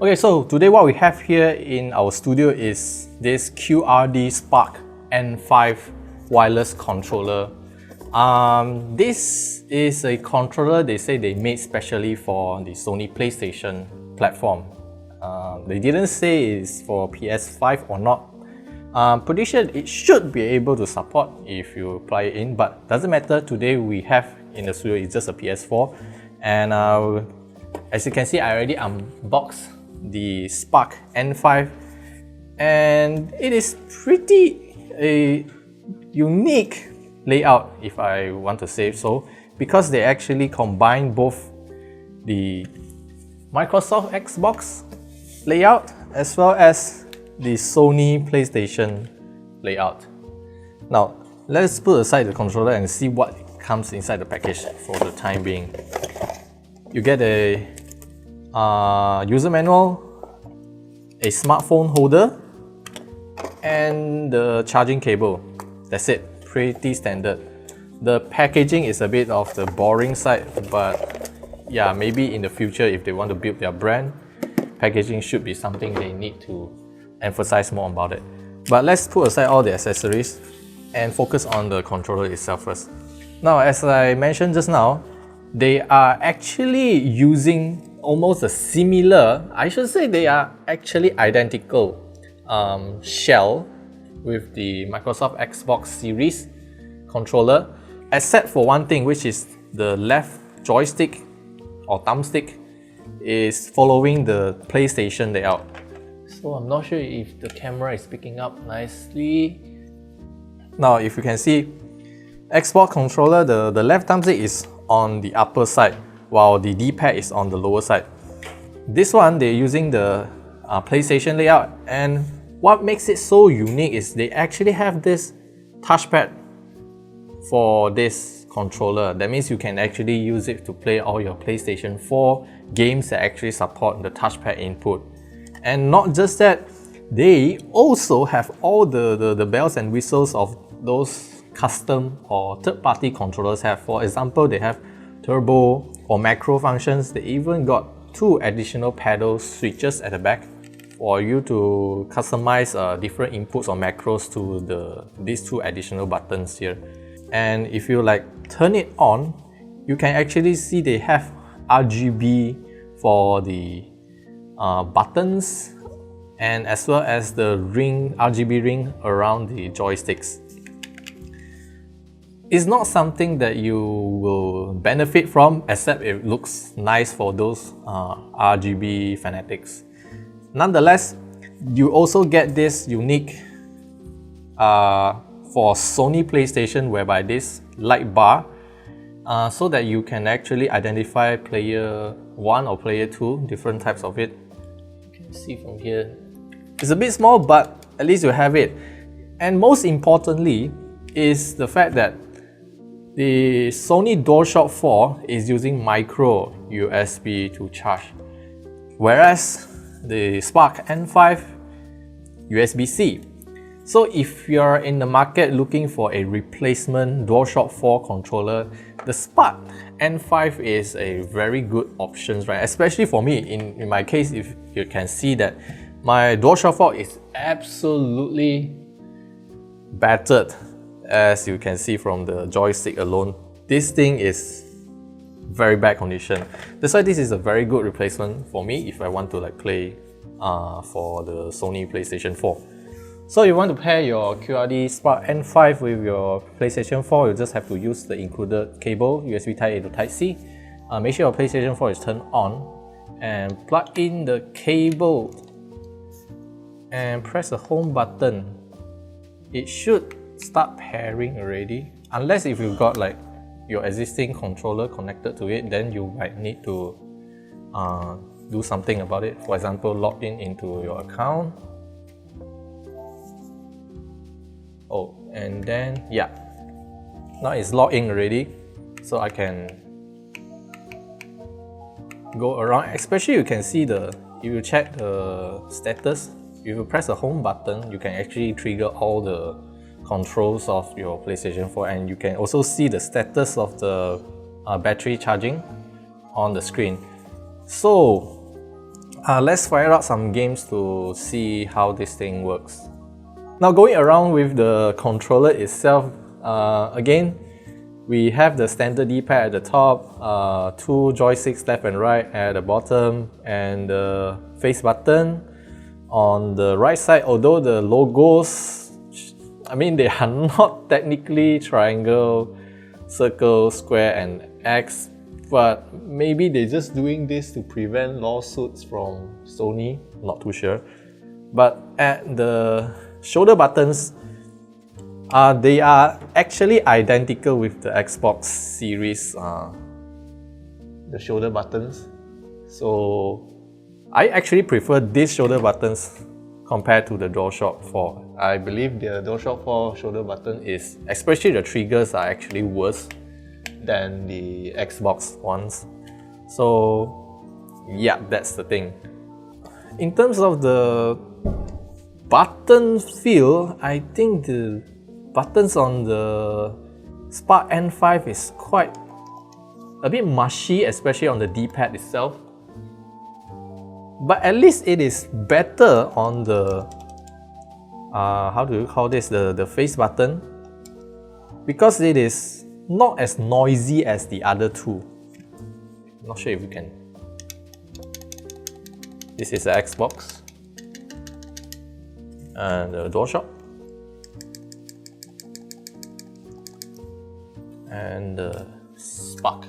Okay, so today what we have here in our studio is this QRD Spark N5 wireless controller. This is a controller they say they made specially for the Sony PlayStation platform. They didn't say it's for PS5 or not. Pretty sure it should be able to support if you plug it in, but doesn't matter. Today we have in the studio is just a PS4, and as you can see, I already unboxed the Spark N5, and it is pretty a unique layout, if I want to say so, because they actually combine both the Microsoft Xbox layout as well as the Sony PlayStation layout. Now, let's put aside the controller and see what comes inside the package for the time being. You get a user manual, a smartphone holder, and the charging cable. That's it, pretty standard. The packaging is a bit of the boring side, but yeah, maybe in the future if they want to build their brand, packaging should be something they need to emphasize more about it. But let's put aside all the accessories and focus on the controller itself first. Now, as I mentioned just now, they are actually using almost a similar, I should say they are actually identical shell with the Microsoft Xbox Series controller, except for one thing, which is the left joystick or thumbstick is following the PlayStation layout. So I'm not sure if the camera is picking up nicely. Now, if you can see, Xbox controller, the left thumbstick is on the upper side, while the D-pad is on the lower side. This one, they're using the PlayStation layout, and what makes it so unique is they actually have this touchpad for this controller. That means you can actually use it to play all your PlayStation 4 games that actually support the touchpad input. And not just that, they also have all the bells and whistles of those custom or third-party controllers have. For example, they have turbo or macro functions. They even got 2 additional paddle switches at the back for you to customize different inputs or macros to these 2 additional buttons here. And if you turn it on, you can actually see they have RGB for the buttons, and as well as the RGB ring around the joysticks. It's not something that you will benefit from, except it looks nice for those RGB fanatics. Nonetheless, you also get this unique for Sony PlayStation, whereby this light bar, so that you can actually identify player 1 or player 2, different types of it. You can see from here. It's a bit small, but at least you have it. And most importantly is the fact that the Sony DualShock4 is using micro USB to charge, whereas the Spark N5 USB-C. So if you're in the market looking for a replacement DualShock4 controller, the Spark N5 is a very good option, right? Especially for me, in my case, if you can see that my DualShock4 is absolutely battered, as you can see from the joystick alone. This thing is very bad condition. That's why this is a very good replacement for me if I want to play for the Sony PlayStation 4. So you want to pair your QRD Spark N5 with your PlayStation 4, you just have to use the included cable, USB Type A to Type C. Make sure your PlayStation 4 is turned on, and plug in the cable and press the home button. It should start pairing already, unless if you've got your existing controller connected to it, then you might need to do something about it. For example, log in into your account. Oh, and then yeah, now it's logged in already, so I can go around. Especially you can see if you check the status, if you press the home button, you can actually trigger all the controls of your PlayStation 4, and you can also see the status of the battery charging on the screen. So let's fire out some games to see how this thing works. Now going around with the controller itself, again, we have the standard D-pad at the top, 2 joysticks left and right at the bottom, and the face button on the right side. Although the logos, I mean, they are not technically triangle, circle, square and X, but maybe they're just doing this to prevent lawsuits from Sony, not too sure. But at the shoulder buttons, they are actually identical with the Xbox Series, the shoulder buttons. So I actually prefer these shoulder buttons compared to the DualShock4. I believe the DualShock4 shoulder button is, especially the triggers, are actually worse than the Xbox ones. So yeah, that's the thing. In terms of the button feel, I think the buttons on the Spark N5 is quite a bit mushy, especially on the D-pad itself. But at least it is better on the how do you call this, the face button, because it is not as noisy as the other two. Not sure if you can. This is the Xbox and the DualShock and the Spark.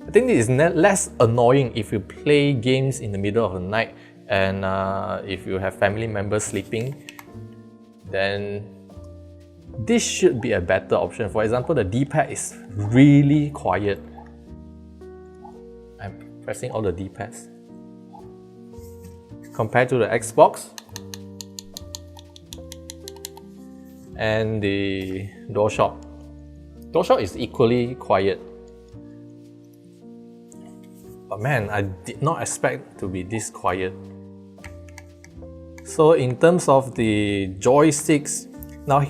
I think this is less annoying if you play games in the middle of the night, and if you have family members sleeping, then this should be a better option. For example, the D-pad is really quiet. I'm pressing all the D-pads. Compared to the Xbox and the DualShock. DualShock is equally quiet. But man, I did not expect to be this quiet. So in terms of the joysticks, now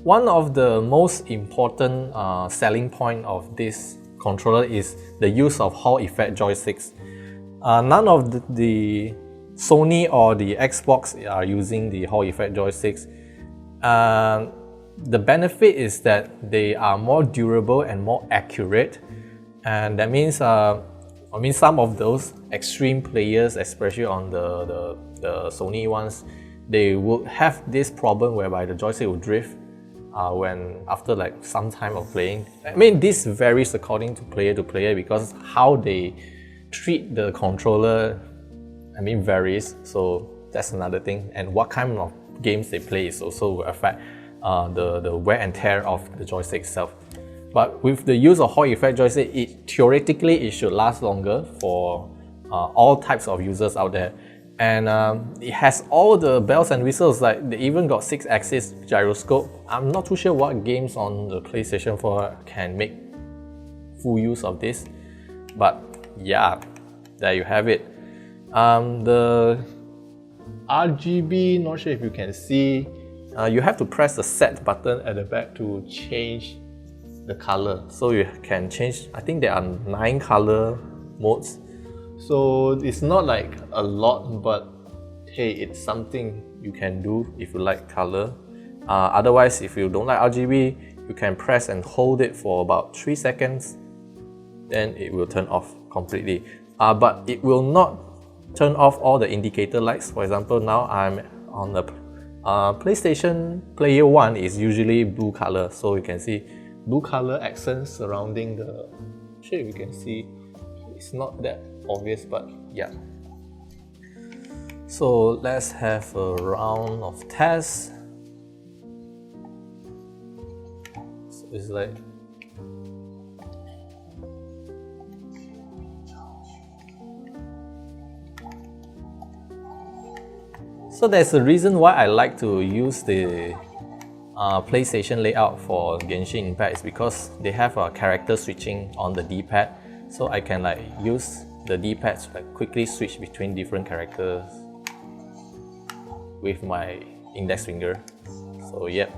one of the most important selling point of this controller is the use of Hall effect joysticks. None of the Sony or the Xbox are using the Hall effect joysticks. The benefit is that they are more durable and more accurate, and that means some of those extreme players, especially on the Sony ones, they would have this problem whereby the joystick will drift when after like some time of playing. I mean, this varies according to player because how they treat the controller, I mean, varies. So that's another thing. And what kind of games they play is also will affect the wear and tear of the joystick itself. But with the use of Hall effect joystick, theoretically it should last longer for all types of users out there. And it has all the bells and whistles, like they even got 6-axis gyroscope. I'm not too sure what games on the PlayStation 4 can make full use of this. But yeah, there you have it. The RGB, not sure if you can see, you have to press the set button at the back to change the color. So you can change, I think there are 9 color modes. So it's not like a lot, but hey, it's something you can do if you like color. Otherwise, if you don't like RGB, you can press and hold it for about 3 seconds, then it will turn off completely. But it will not turn off all the indicator lights. For example, now I'm on the PlayStation Player 1 is usually blue color, so you can see blue color accents surrounding the shape. You can see it's not that obvious, but yeah. So let's have a round of tests. So it's like so there's a reason why I like to use the PlayStation layout for Genshin Impact is because they have a character switching on the D-pad, so I can like use the D-pad to like quickly switch between different characters with my index finger. So yep.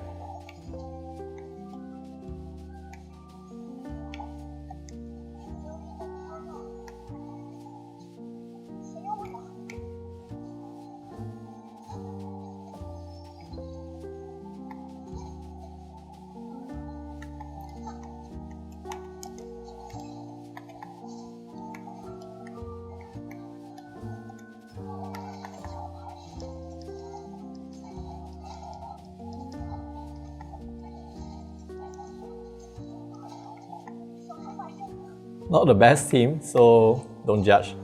Not the best theme, so don't judge.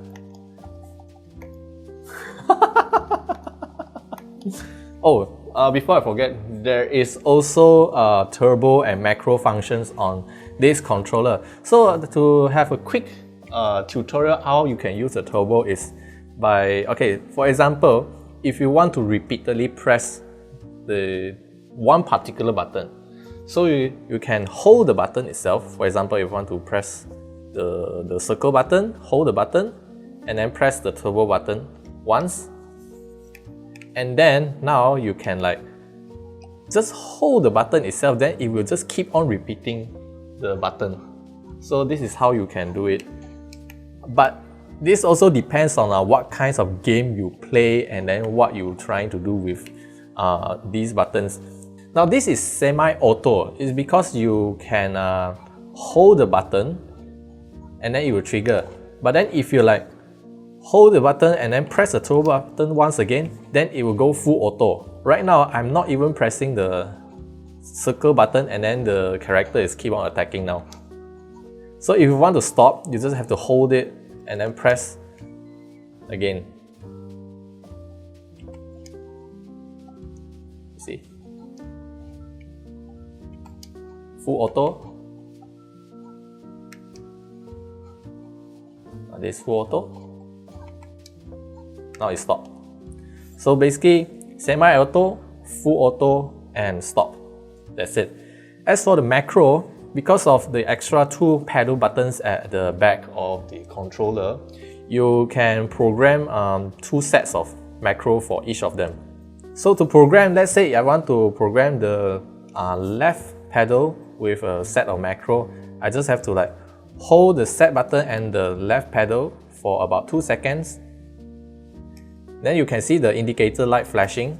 Before I forget, there is also turbo and macro functions on this controller. So to have a quick tutorial how you can use the turbo is by, for example, if you want to repeatedly press the one particular button, so you can hold the button itself. For example, if you want to press the circle button, hold the button, and then press the turbo button once. And then now you can like just hold the button itself, then it will just keep on repeating the button. So this is how you can do it. But this also depends on what kinds of game you play and then what you're trying to do with these buttons. Now this is semi-auto. It's because you can hold the button and then it will trigger. But then if you like hold the button and then press the turbo button once again, then it will go full auto. Right now, I'm not even pressing the circle button and then the character is keep on attacking now. So if you want to stop, you just have to hold it and then press again. See? Full auto. This full auto. Now it stopped. So basically, semi-auto, full auto, and stop. That's it. As for the macro, because of the extra 2 pedal buttons at the back of the controller, you can program 2 sets of macro for each of them. So to program, let's say I want to program the left pedal with a set of macro, I just have to like hold the set button and the left pedal for about 2 seconds. Then you can see the indicator light flashing,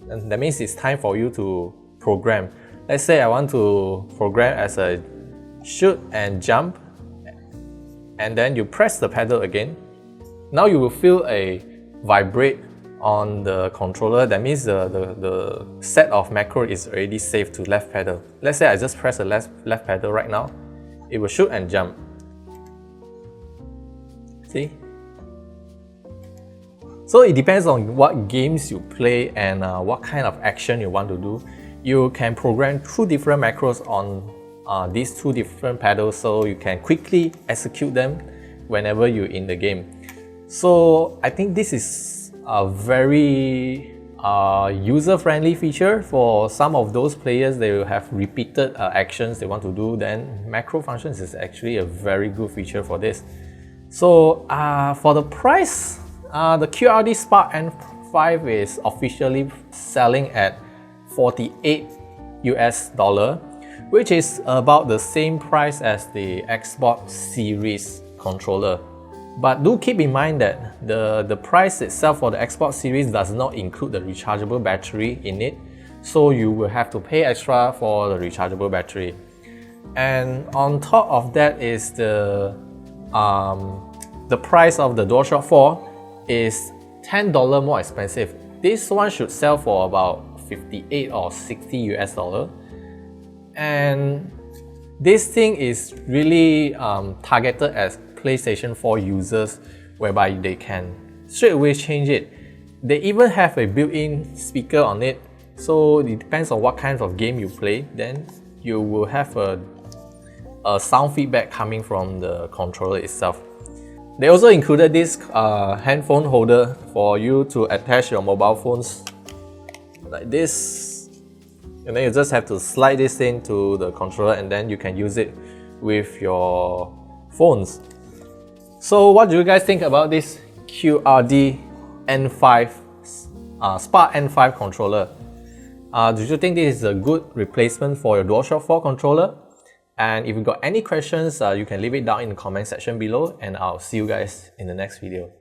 and that means it's time for you to program. Let's say I want to program as a shoot and jump, and then you press the pedal again. Now you will feel a vibrate on the controller. That means the set of macro is already saved to left pedal. Let's say I just press the left pedal right now, it will shoot and jump. See? So it depends on what games you play and what kind of action you want to do. You can program 2 different macros on these 2 different pedals, so you can quickly execute them whenever you're in the game. So I think this is a very user-friendly feature for some of those players. They will have repeated actions they want to do, then macro functions is actually a very good feature for this. So for the price, the QRD Spark N5 is officially selling at $48 US, which is about the same price as the Xbox Series controller. But do keep in mind that the price itself for the Xbox Series does not include the rechargeable battery in it, so you will have to pay extra for the rechargeable battery. And on top of that is the price of the DualShock4 is $10 more expensive. This one should sell for about 58 or 60 US dollar. And this thing is really targeted as PlayStation 4 users, whereby they can straight away change it. They even have a built-in speaker on it, so it depends on what kind of game you play, then you will have a sound feedback coming from the controller itself. They also included this handphone holder for you to attach your mobile phones like this, and then you just have to slide this into the controller and then you can use it with your phones. So what do you guys think about this QRD N5 Spark N5 controller? Do you think this is a good replacement for your DualShock 4 controller? And if you got any questions, you can leave it down in the comment section below, and I'll see you guys in the next video.